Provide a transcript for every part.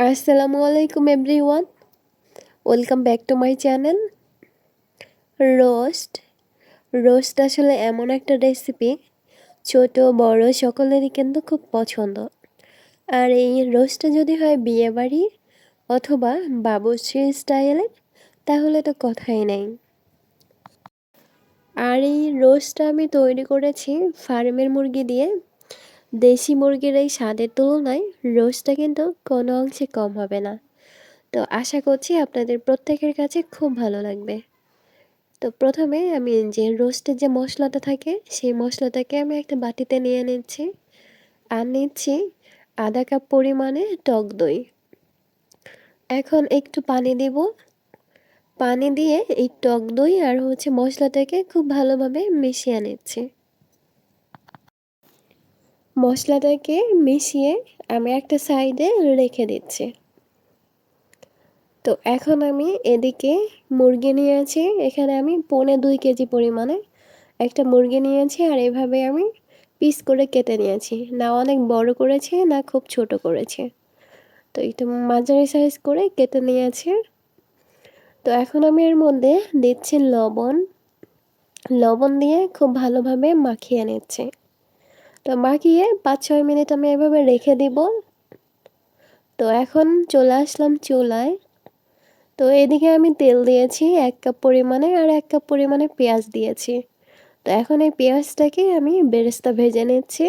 আসসালামু আলাইকুম everyone, welcome back to my channel roast. Roast আসলে এমন একটা রেসিপি, ছোট বড় সকলেরই কিন্তু খুব পছন্দ। আর এই রোস্টটা যদি হয় বিয়েবাড়ি অথবা বাবুর্চি স্টাইলের, তাহলে তো কথাই নেই। আর এই রোস্টটা আমি তৈরি করেছি ফার্মের মুরগি দিয়ে। দেশি মুরগির এই স্বাদের তুলনায় রোস্টটা কিন্তু কোনো অংশে কম হবে না। তো আশা করছি আপনাদের প্রত্যেকের কাছে খুব ভালো লাগবে। তো প্রথমে আমি যে রোস্টের যে মশলাটা থাকে সেই মশলাটাকে আমি একটা বাটিতে নিয়ে নিচ্ছি। আর নিচ্ছি আধা কাপ পরিমাণে টক দই। এখন একটু পানি দেব। পানি দিয়ে এই টক দই আর মশলাটাকে খুব ভালোভাবে মিশিয়ে নিচ্ছি। মশলাটাকে মিশিয়ে আমি একটা সাইডে রেখে দিচ্ছি। তো এখন আমি এদিকে মুরগি নিয়েছি, এখানে আমি 1.25 কেজি পরিমাণে একটা মুরগি নিয়েছি। আর এভাবে আমি পিস করে কেটে নিয়েছি, না অনেক বড় করেছি না খুব ছোট করেছি, তো একটু মাঝারি সাইজ করে কেটে নিয়েছি। তো এখন আমি এর মধ্যে দিচ্ছি লবণ। লবণ দিয়ে খুব ভালোভাবে মাখিয়ে নিচ্ছি। তো মাখিয়ে 5-6 মিনিট আমি এভাবে রেখে দিব। তো এখন চলে আসলাম চুলায়। তো এদিকে আমি তেল দিয়েছি 1 কাপ পরিমাণে, আর 1 কাপ পরিমাণে পেঁয়াজ দিয়েছি। তো এখন এই পেঁয়াজটাকে আমি বেরেস্তা ভেজে নিচ্ছি।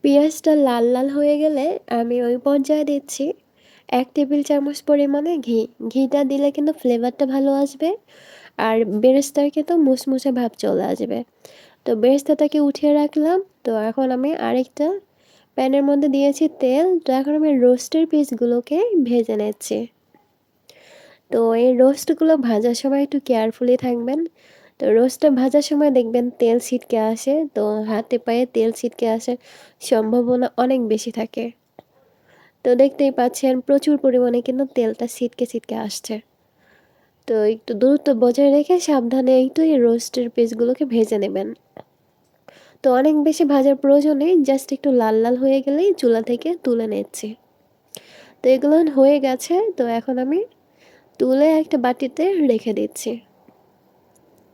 পেঁয়াজটা লাল লাল হয়ে গেলে আমি ওই পর্যায়ে দিচ্ছি 1 টেবিল চামচ পরিমাণে ঘি। ঘিটা দিলে কিন্তু ফ্লেভারটা ভালো আসবে, আর বেরেস্তার কিন্তু মুসমুসে ভাব চলে আসবে। তো বেরেস্তাটাকে উঠিয়ে রাখলাম। তো এখন আমি আরেকটা প্যানের মধ্যে দিয়েছি তেল। তো এখন আমি রোস্টের পিসগুলোকে ভেজে নিচ্ছি। তো এই রোস্টগুলো ভাজার সময় একটু কেয়ারফুলি থাকবেন। তো রোস্টটা ভাজার সময় দেখবেন তেল ছিটকে আসে, তো হাতে পায়ে তেল ছিটকে আসার সম্ভাবনা অনেক বেশি থাকে। তো দেখতেই পাচ্ছেন প্রচুর পরিমাণে কিন্তু তেলটা ছিটকে ছিটকে আসছে। তো একটু দূরত্ব বজায় রেখে সাবধানে একটু এই রোস্টের পিসগুলোকে ভেজে নেবেন। তো অনেক বেশি ভাজার প্রয়োজন নেই, জাস্ট একটু লাল লাল হয়ে গেলেই চুলা থেকে তুলে নিচ্ছি। তো এগুলো হয়ে গেছে। তো এখন আমি তুলে একটা বাটিতে রেখে দিচ্ছি।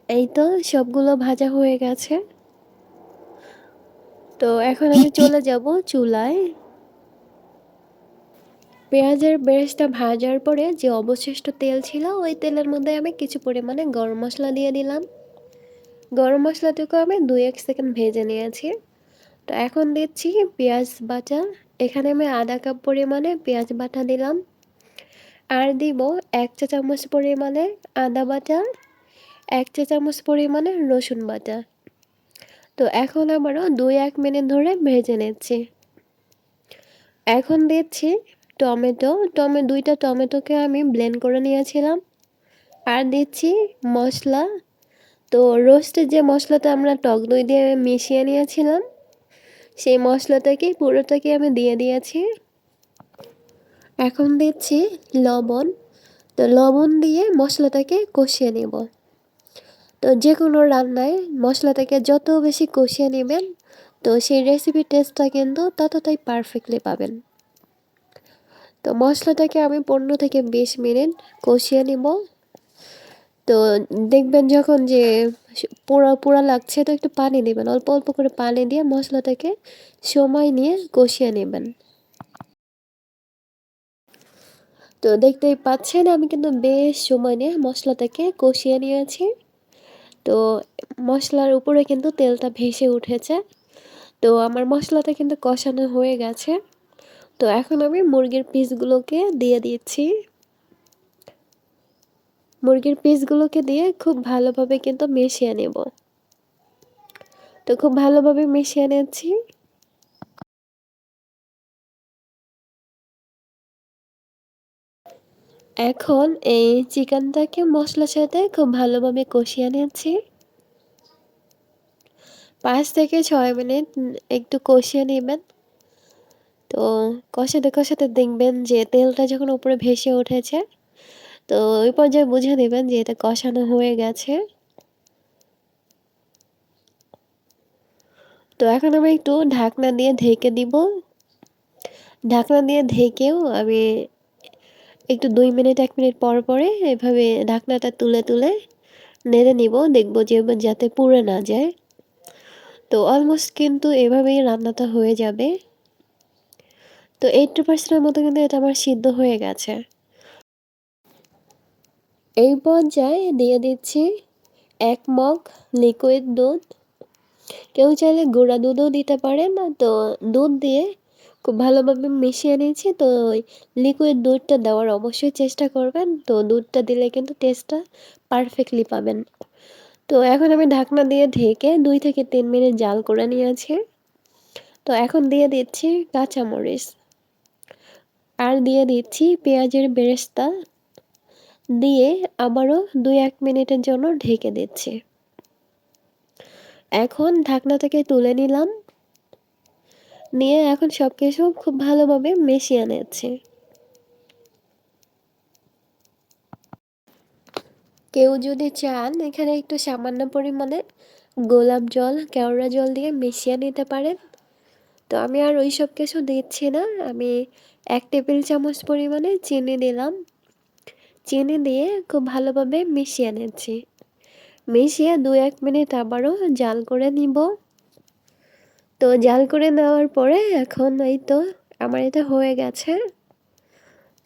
এই তো সবগুলো ভাজা হয়ে গেছে। তো এখন আমি চলে যাব চুলায়। পেঁয়াজের বেরেস্তা ভাজার পরে যে অবশিষ্ট তেল ছিল ওই তেলের মধ্যে আমি কিছু পরিমাণে গরম মশলা দিয়ে দিলাম। গরম মশলাটুকু আমি 2-1 সেকেন্ড ভেজে নিয়েছি। তো এখন দিচ্ছি পেঁয়াজ বাটা। এখানে আমি আধা কাপ পরিমাণে পেঁয়াজ বাটা দিলাম। আর দিব 1 চা চামচ পরিমাণে আদা বাটা, 1 চা চামচ পরিমাণে রসুন বাটা। তো এখন আবারও 2-1 মিনিট ধরে ভেজে নিচ্ছি। এখন দিচ্ছি টমেটো। 2টা টমেটোকে আমি ব্লেন্ড করে নিয়েছিলাম। আর দিচ্ছি মশলা। তো রোস্টের যে মশলাটা আমরা টক দই দিয়ে মিশিয়ে নিয়েছিলাম সেই মশলাটাকে পুরোটাকে আমি দিয়ে দিয়েছি। এখন দিচ্ছি লবণ। তো লবণ দিয়ে মশলাটাকে কষিয়ে নেব। তো যে কোনো রান্নায় মশলাটাকে যত বেশি কষিয়ে নেবেন, তো সেই রেসিপির টেস্টটা কিন্তু ততটাই পারফেক্টলি পাবেন। তো মশলাটাকে আমি 15-20 মিনিট কষিয়ে নেব। তো দেখবেন যখন যে পোড়া পোড়া লাগছে, তো একটু পানি দেবেন, অল্প অল্প করে পানি দিয়ে মশলাটাকে সময় নিয়ে কষিয়ে নেবেন। তো দেখতেই পাচ্ছেন আমি কিন্তু বেশ সময় নিয়ে মশলাটাকে কষিয়ে নিয়েছি। তো মশলার উপরে কিন্তু তেলটা ভেসে উঠেছে। তো আমার মশলাটা কিন্তু কষানো হয়ে গেছে। তো এখন আমি মুরগির পিসগুলোকে দিয়ে দিচ্ছি। মুরগির পিসগুলোকে দিয়ে খুব ভালোভাবে কিন্তু মিশিয়ে নেব। তো খুব ভালোভাবে মিশিয়ে নিচ্ছি। এখন এই চিকেনটাকে মশলার সাথে খুব ভালোভাবে কষিয়ে নিচ্ছি। 5-6 মিনিট একটু কষিয়ে নেবেন। তো কষাতে কষাতে দেখবেন যে তেলটা যখন উপরে ভেসে উঠেছে, তো ওই পর্যায়ে বুঝে নেবেন যে এটা কষানো হয়ে গেছে। তো এখন আমি একটু ঢাকনা দিয়ে ঢেকে দিব। ঢাকনা দিয়ে ঢেকেও আমি একটু ২ মিনিট ১ মিনিট পর পরে এভাবে ঢাকনাটা তুলে তুলে নেড়ে নিব, দেখব যে যাতে পুড়ে না যায়। তো অলমোস্ট কিন্তু এভাবেই রান্নাটা হয়ে যাবে। তো 80% এর মতো কিন্তু এটা আমার সিদ্ধ হয়ে গেছে। এই পর্যায়ে দিয়ে দিচ্ছি ১ মগ লিকুইড দুধ। কেউ চাইলে গুঁড়া দুধও দিতে পারেন। তো দুধ দিয়ে খুব ভালোভাবে মিশিয়ে নিয়েছি। তো ওই লিকুইড দুধটা দেওয়ার অবশ্যই চেষ্টা করবেন। তো দুধটা দিলে কিন্তু টেস্টটা পারফেক্টলি পাবেন। তো এখন আমি ঢাকনা দিয়ে ঢেকে ২ থেকে ৩ মিনিট জাল করে নিয়েছি। তো এখন দিয়ে দিচ্ছি কাঁচামরিচ। আর দিয়ে দিচ্ছি পেঁয়াজের বেরেস্তা। দিয়ে আবারও ২-১ মিনিটের জন্য ঢেকে দিচ্ছি। এখন ঢাকনা থেকে তুলে নিলাম। নিয়ে এখন সবকিছু খুব ভালোভাবে মিশিয়ে নিচ্ছি। কেউ যদি চান এখানে একটু সামান্য পরিমাণে গোলাপ জল, কেওড়া জল দিয়ে মিশিয়ে নিতে পারেন। তো আমি আর ওইসব কিছু দিচ্ছি না। আমি ১ টেবিল চামচ পরিমাণে চিনি দিলাম। চিনি দিয়ে খুব ভালোভাবে মিশিয়ে নিচ্ছি। মিশিয়ে ২-১ মিনিট আবারও জাল করে নিব। তো জাল করে নেওয়ার পরে এখন এই তো আমার এটা হয়ে গেছে।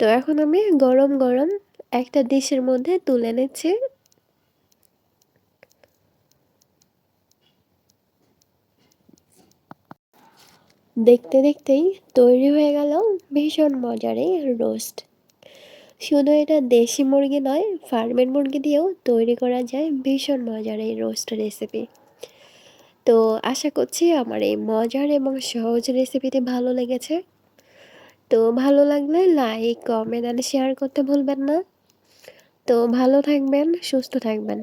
তো এখন আমি গরম গরম একটা ডিশের মধ্যে তুলে নিচ্ছি। দেখতে দেখতেই তৈরি হয়ে গেল ভীষণ মজার এই রোস্ট। শুধু এটা দেশি মুরগি নয়, ফার্মের মুরগি দিয়েও তৈরি করা যায় ভীষণ মজার এই রোস্ট রেসিপি। তো আশা করছি আমার এই মজার এবং সহজ রেসিপিটি ভালো লেগেছে। তো ভালো লাগলে লাইক, কমেন্ট আর শেয়ার করতে ভুলবেন না। তো ভালো থাকবেন, সুস্থ থাকবেন।